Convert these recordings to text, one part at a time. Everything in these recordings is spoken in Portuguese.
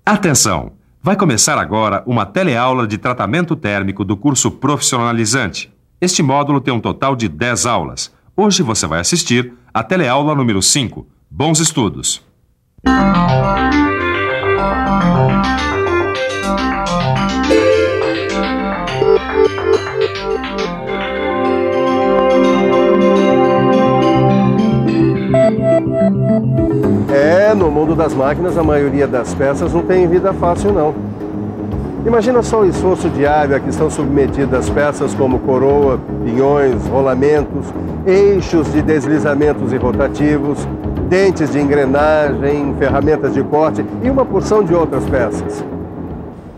Atenção! Vai começar agora uma teleaula de tratamento térmico do curso profissionalizante. Este módulo tem um total de 10 aulas. Hoje você vai assistir a teleaula número 5. Bons estudos! No mundo das máquinas, a maioria das peças não tem vida fácil, não. Imagina só o esforço diário a que estão submetidas peças como coroa, pinhões, rolamentos, eixos de deslizamentos e rotativos, dentes de engrenagem, ferramentas de corte e uma porção de outras peças.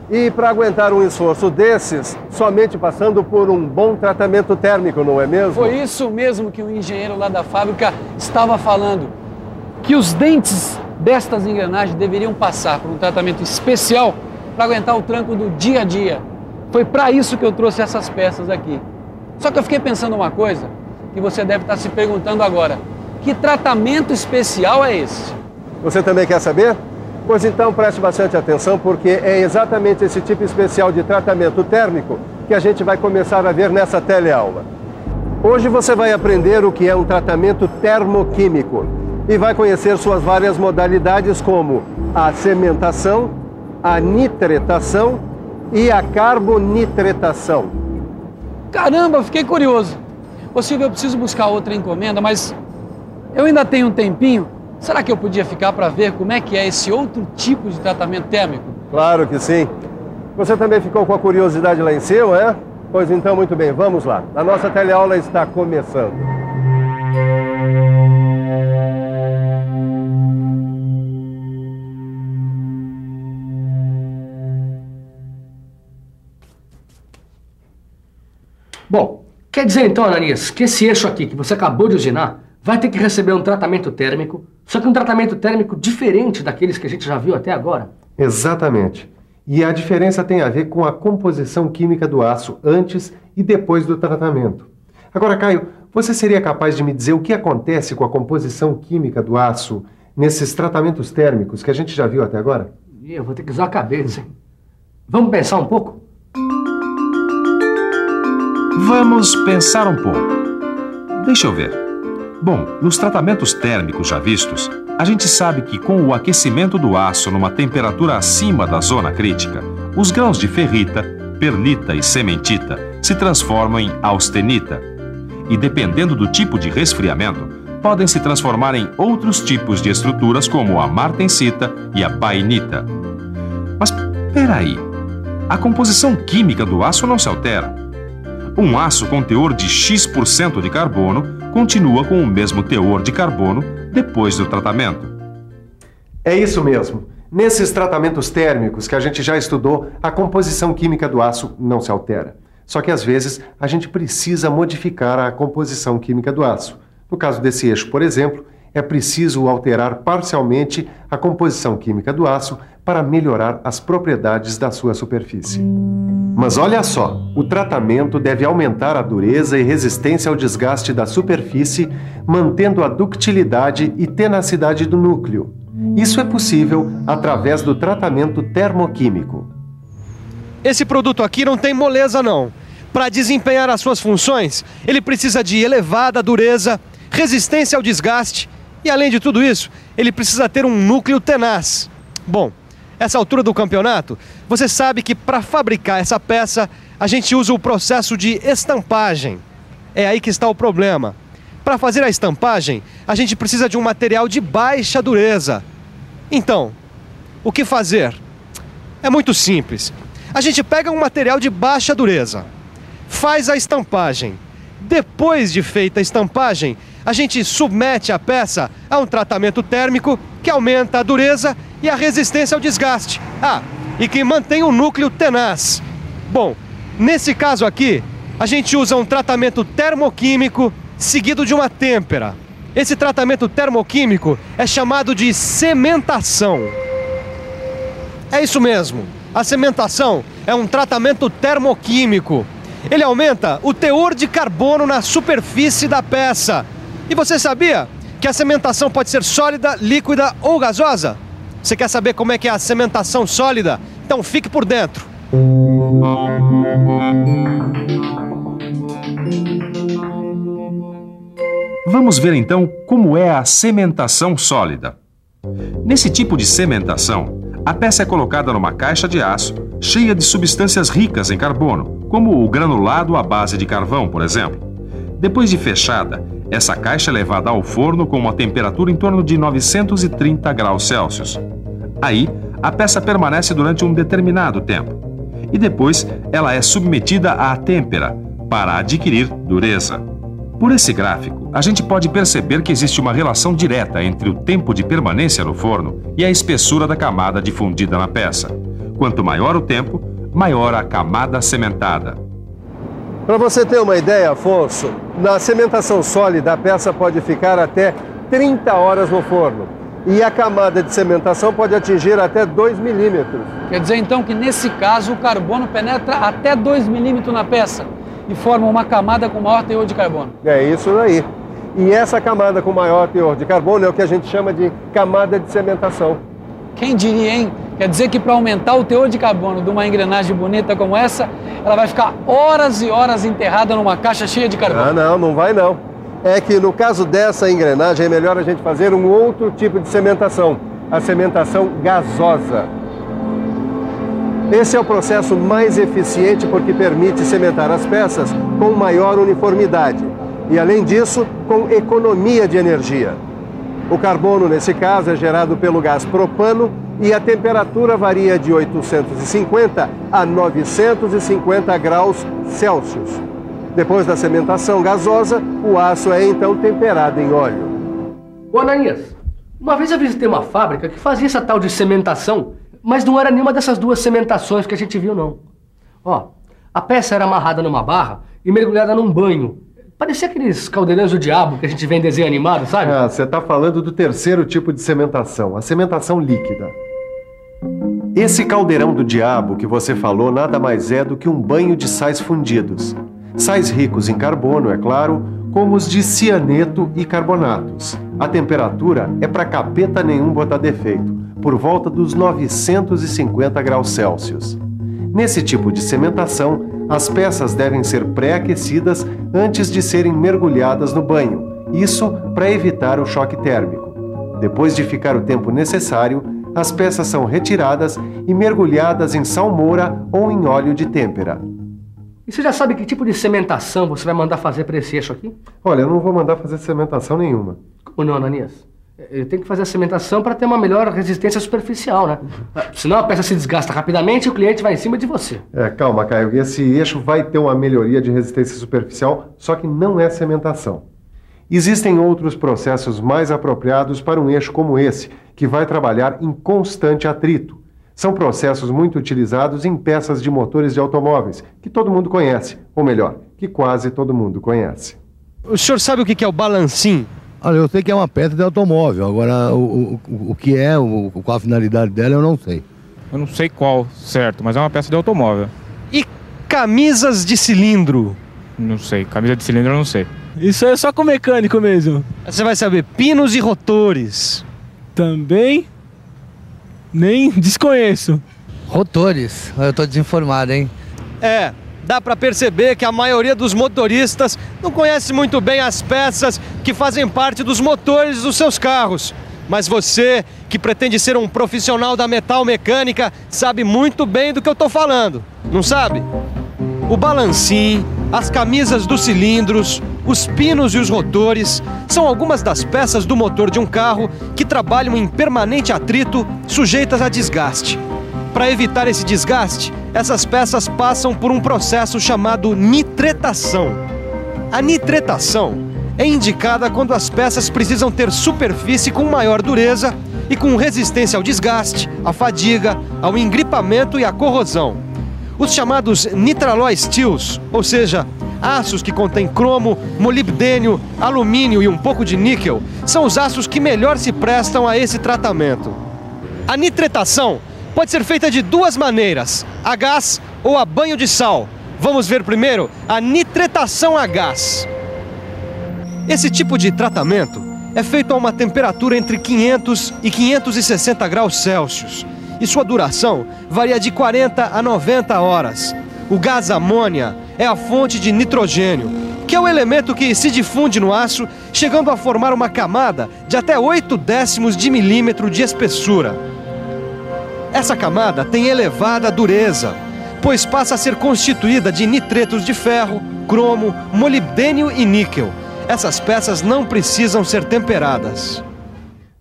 E para aguentar um esforço desses, somente passando por um bom tratamento térmico, não é mesmo? Foi isso mesmo que o engenheiro lá da fábrica estava falando, que os dentes destas engrenagens deveriam passar por um tratamento especial para aguentar o tranco do dia a dia. Foi para isso que eu trouxe essas peças aqui. Só que eu fiquei pensando uma coisa que você deve estar se perguntando agora. Que tratamento especial é esse? Você também quer saber? Pois então preste bastante atenção, porque é exatamente esse tipo especial de tratamento térmico que a gente vai começar a ver nessa teleaula. Hoje você vai aprender o que é um tratamento termoquímico e vai conhecer suas várias modalidades, como a cementação, a nitretação e a carbonitretação. Caramba, fiquei curioso. Ô Silvio, eu preciso buscar outra encomenda, mas eu ainda tenho um tempinho. Será que eu podia ficar para ver como é que é esse outro tipo de tratamento térmico? Claro que sim. Você também ficou com a curiosidade lá em cima, é? Pois então, muito bem, vamos lá. A nossa teleaula está começando. Bom, quer dizer então, Ananias, que esse eixo aqui que você acabou de usinar vai ter que receber um tratamento térmico, só que um tratamento térmico diferente daqueles que a gente já viu até agora? Exatamente. E a diferença tem a ver com a composição química do aço antes e depois do tratamento. Agora, Caio, você seria capaz de me dizer o que acontece com a composição química do aço nesses tratamentos térmicos que a gente já viu até agora? Eu vou ter que usar a cabeça, hein? Vamos pensar um pouco? Vamos pensar um pouco. Deixa eu ver. Bom, nos tratamentos térmicos já vistos, a gente sabe que com o aquecimento do aço numa temperatura acima da zona crítica, os grãos de ferrita, perlita e cementita se transformam em austenita. E dependendo do tipo de resfriamento, podem se transformar em outros tipos de estruturas como a martensita e a bainita. Mas peraí, a composição química do aço não se altera. Um aço com teor de X% de carbono continua com o mesmo teor de carbono depois do tratamento. É isso mesmo. Nesses tratamentos térmicos que a gente já estudou, a composição química do aço não se altera. Só que às vezes a gente precisa modificar a composição química do aço. No caso desse eixo, por exemplo, é preciso alterar parcialmente a composição química do aço para melhorar as propriedades da sua superfície. Mas olha só, o tratamento deve aumentar a dureza e resistência ao desgaste da superfície, mantendo a ductilidade e tenacidade do núcleo. Isso é possível através do tratamento termoquímico. Esse produto aqui não tem moleza, não. Para desempenhar as suas funções, ele precisa de elevada dureza, resistência ao desgaste e, além de tudo isso, ele precisa ter um núcleo tenaz. Bom, essa altura do campeonato, você sabe que para fabricar essa peça, a gente usa o processo de estampagem. É aí que está o problema. Para fazer a estampagem, a gente precisa de um material de baixa dureza. Então, o que fazer? É muito simples. A gente pega um material de baixa dureza, faz a estampagem. Depois de feita a estampagem, a gente submete a peça a um tratamento térmico que aumenta a dureza e a resistência ao desgaste. E que mantém o núcleo tenaz. Bom, nesse caso aqui, a gente usa um tratamento termoquímico seguido de uma têmpera. Esse tratamento termoquímico é chamado de cementação. É isso mesmo. A cementação é um tratamento termoquímico. Ele aumenta o teor de carbono na superfície da peça. E você sabia que a cementação pode ser sólida, líquida ou gasosa? Você quer saber como é que é a cementação sólida? Então fique por dentro. Vamos ver então como é a cementação sólida. Nesse tipo de cementação, a peça é colocada numa caixa de aço cheia de substâncias ricas em carbono, como o granulado à base de carvão, por exemplo. Depois de fechada, essa caixa é levada ao forno com uma temperatura em torno de 930 graus Celsius. Aí, a peça permanece durante um determinado tempo. E depois, ela é submetida à têmpera para adquirir dureza. Por esse gráfico, a gente pode perceber que existe uma relação direta entre o tempo de permanência no forno e a espessura da camada difundida na peça. Quanto maior o tempo, maior a camada cementada. Para você ter uma ideia, Afonso, na cementação sólida a peça pode ficar até 30 horas no forno. E a camada de cementação pode atingir até 2 milímetros. Quer dizer então que nesse caso o carbono penetra até 2 milímetros na peça e forma uma camada com maior teor de carbono. É isso daí. E essa camada com maior teor de carbono é o que a gente chama de camada de cementação. Quem diria, hein? Quer dizer que para aumentar o teor de carbono de uma engrenagem bonita como essa, ela vai ficar horas e horas enterrada numa caixa cheia de carbono. Ah, não vai não. É que no caso dessa engrenagem é melhor a gente fazer um outro tipo de cementação, a cementação gasosa. Esse é o processo mais eficiente porque permite cementar as peças com maior uniformidade e, além disso, com economia de energia. O carbono, nesse caso, é gerado pelo gás propano e a temperatura varia de 850 a 950 graus Celsius. Depois da cementação gasosa, o aço é então temperado em óleo. Ô Ananias, uma vez eu visitei uma fábrica que fazia essa tal de cementação, mas não era nenhuma dessas duas cementações que a gente viu, não. Ó, a peça era amarrada numa barra e mergulhada num banho. Parecia aqueles caldeirões do diabo que a gente vê em desenho animado, sabe? Ah, você está falando do terceiro tipo de cementação, a cementação líquida. Esse caldeirão do diabo que você falou nada mais é do que um banho de sais fundidos. Sais ricos em carbono, é claro, como os de cianeto e carbonatos. A temperatura é para capeta nenhum botar defeito, por volta dos 950 graus Celsius. Nesse tipo de cementação, as peças devem ser pré-aquecidas antes de serem mergulhadas no banho, isso para evitar o choque térmico. Depois de ficar o tempo necessário, as peças são retiradas e mergulhadas em salmoura ou em óleo de têmpera. E você já sabe que tipo de cementação você vai mandar fazer para esse eixo aqui? Olha, eu não vou mandar fazer cementação nenhuma. Como não, Ananias? Eu tenho que fazer a cementação para ter uma melhor resistência superficial, né? Senão a peça se desgasta rapidamente e o cliente vai em cima de você. Calma, Caio. Esse eixo vai ter uma melhoria de resistência superficial, só que não é cementação. Existem outros processos mais apropriados para um eixo como esse, que vai trabalhar em constante atrito. São processos muito utilizados em peças de motores de automóveis, que todo mundo conhece, ou melhor, que quase todo mundo conhece. O senhor sabe o que é o balancim? Olha, eu sei que é uma peça de automóvel, agora o que é, qual a finalidade dela, eu não sei. Eu não sei qual, certo, mas é uma peça de automóvel. E camisas de cilindro? Não sei, camisa de cilindro eu não sei. Isso é só com mecânico mesmo. Você vai saber pinos e rotores. Também nem desconheço. Rotores, eu tô desinformado, hein? Dá pra perceber que a maioria dos motoristas não conhece muito bem as peças que fazem parte dos motores dos seus carros. Mas você, que pretende ser um profissional da metal mecânica, sabe muito bem do que eu tô falando, não sabe? O balancim, as camisas dos cilindros, os pinos e os rotores são algumas das peças do motor de um carro que trabalham em permanente atrito, sujeitas a desgaste. Para evitar esse desgaste, essas peças passam por um processo chamado nitretação. A nitretação é indicada quando as peças precisam ter superfície com maior dureza e com resistência ao desgaste, à fadiga, ao engripamento e à corrosão. Os chamados nitralloy steels, ou seja, aços que contêm cromo, molibdênio, alumínio e um pouco de níquel, são os aços que melhor se prestam a esse tratamento. A nitretação pode ser feita de duas maneiras, a gás ou a banho de sal. Vamos ver primeiro a nitretação a gás. Esse tipo de tratamento é feito a uma temperatura entre 500 e 560 graus Celsius. E sua duração varia de 40 a 90 horas. O gás amônia é a fonte de nitrogênio, que é o elemento que se difunde no aço, chegando a formar uma camada de até 0,8 de milímetro de espessura. Essa camada tem elevada dureza, pois passa a ser constituída de nitretos de ferro, cromo, molibdênio e níquel. Essas peças não precisam ser temperadas.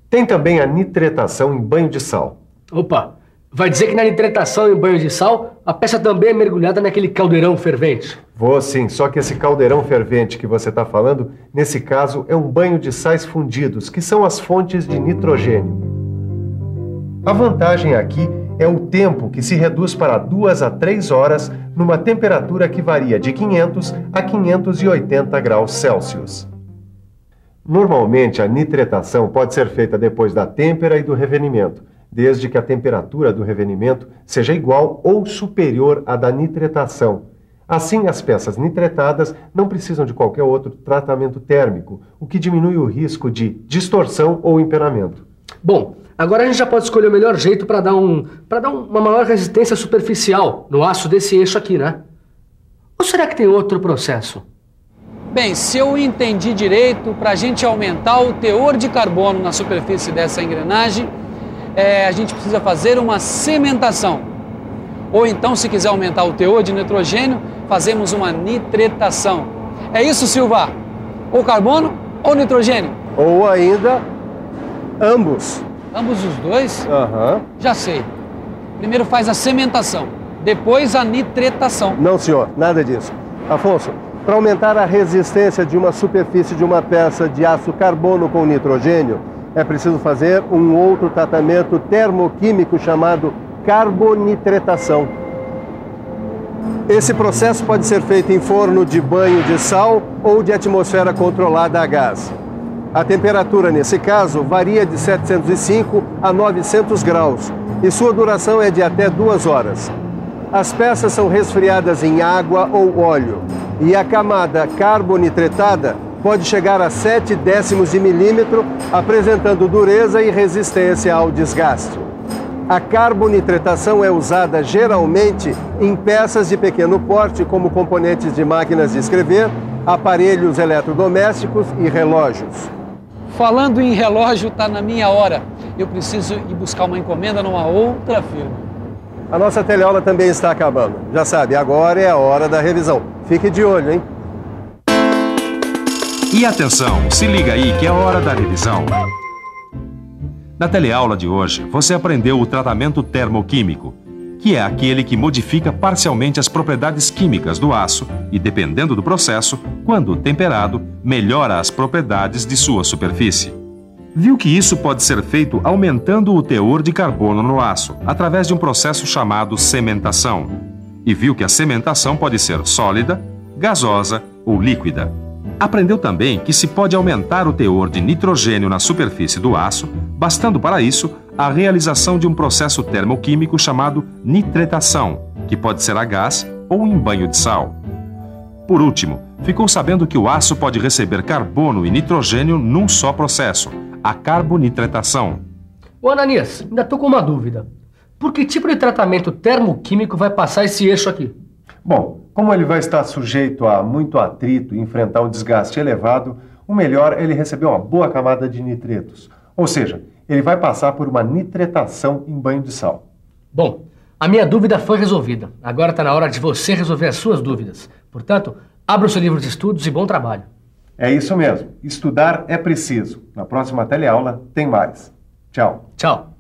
Tem também a nitretação em banho de sal. Opa, vai dizer que na nitretação em banho de sal, a peça também é mergulhada naquele caldeirão fervente? Vou sim, só que esse caldeirão fervente que você está falando, nesse caso, é um banho de sais fundidos, que são as fontes de nitrogênio. A vantagem aqui é o tempo, que se reduz para 2 a 3 horas, numa temperatura que varia de 500 a 580 graus Celsius. Normalmente, a nitretação pode ser feita depois da têmpera e do revenimento, desde que a temperatura do revenimento seja igual ou superior à da nitretação. Assim, as peças nitretadas não precisam de qualquer outro tratamento térmico, o que diminui o risco de distorção ou empenamento. Bom, agora a gente já pode escolher o melhor jeito para dar uma maior resistência superficial no aço desse eixo aqui, né? Ou será que tem outro processo? Bem, se eu entendi direito, para a gente aumentar o teor de carbono na superfície dessa engrenagem, a gente precisa fazer uma cementação. Ou então, se quiser aumentar o teor de nitrogênio, fazemos uma nitretação. É isso, Silva? Ou carbono ou nitrogênio? Ou ainda, ambos. Ambos os dois? Aham. Já sei. Primeiro faz a cementação, depois a nitretação. Não, senhor, nada disso. Afonso, para aumentar a resistência de uma superfície de uma peça de aço carbono com nitrogênio, é preciso fazer um outro tratamento termoquímico chamado carbonitretação. Esse processo pode ser feito em forno de banho de sal ou de atmosfera controlada a gás. A temperatura, nesse caso, varia de 705 a 900 graus e sua duração é de até 2 horas. As peças são resfriadas em água ou óleo e a camada carbonitretada pode chegar a 0,7 de milímetro, apresentando dureza e resistência ao desgaste. A carbonitretação é usada geralmente em peças de pequeno porte, como componentes de máquinas de escrever, aparelhos eletrodomésticos e relógios. Falando em relógio, está na minha hora. Eu preciso ir buscar uma encomenda numa outra firma. A nossa teleaula também está acabando. Já sabe, agora é a hora da revisão. Fique de olho, hein? E atenção, se liga aí que é hora da revisão. Na teleaula de hoje, você aprendeu o tratamento termoquímico, que é aquele que modifica parcialmente as propriedades químicas do aço e, dependendo do processo, quando temperado, melhora as propriedades de sua superfície. Viu que isso pode ser feito aumentando o teor de carbono no aço, através de um processo chamado cementação. E viu que a cementação pode ser sólida, gasosa ou líquida. Aprendeu também que se pode aumentar o teor de nitrogênio na superfície do aço, bastando para isso a realização de um processo termoquímico chamado nitretação, que pode ser a gás ou em banho de sal. Por último, ficou sabendo que o aço pode receber carbono e nitrogênio num só processo, a carbonitretação. Ô Ananias, ainda estou com uma dúvida. Por que tipo de tratamento termoquímico vai passar esse eixo aqui? Bom, como ele vai estar sujeito a muito atrito e enfrentar um desgaste elevado, o melhor é ele receber uma boa camada de nitretos. Ou seja, ele vai passar por uma nitretação em banho de sal. Bom, a minha dúvida foi resolvida. Agora está na hora de você resolver as suas dúvidas. Portanto, abra o seu livro de estudos e bom trabalho. É isso mesmo. Estudar é preciso. Na próxima teleaula tem mais. Tchau. Tchau.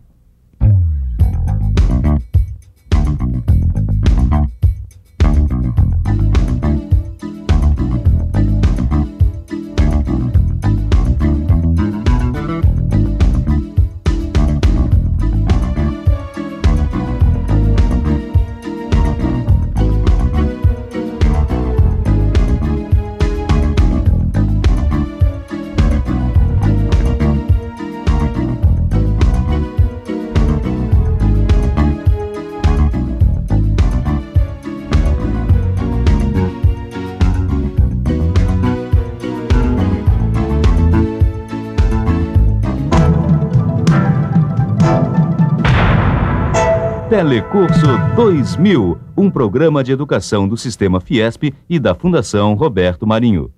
Telecurso 2000, um programa de educação do Sistema Fiesp e da Fundação Roberto Marinho.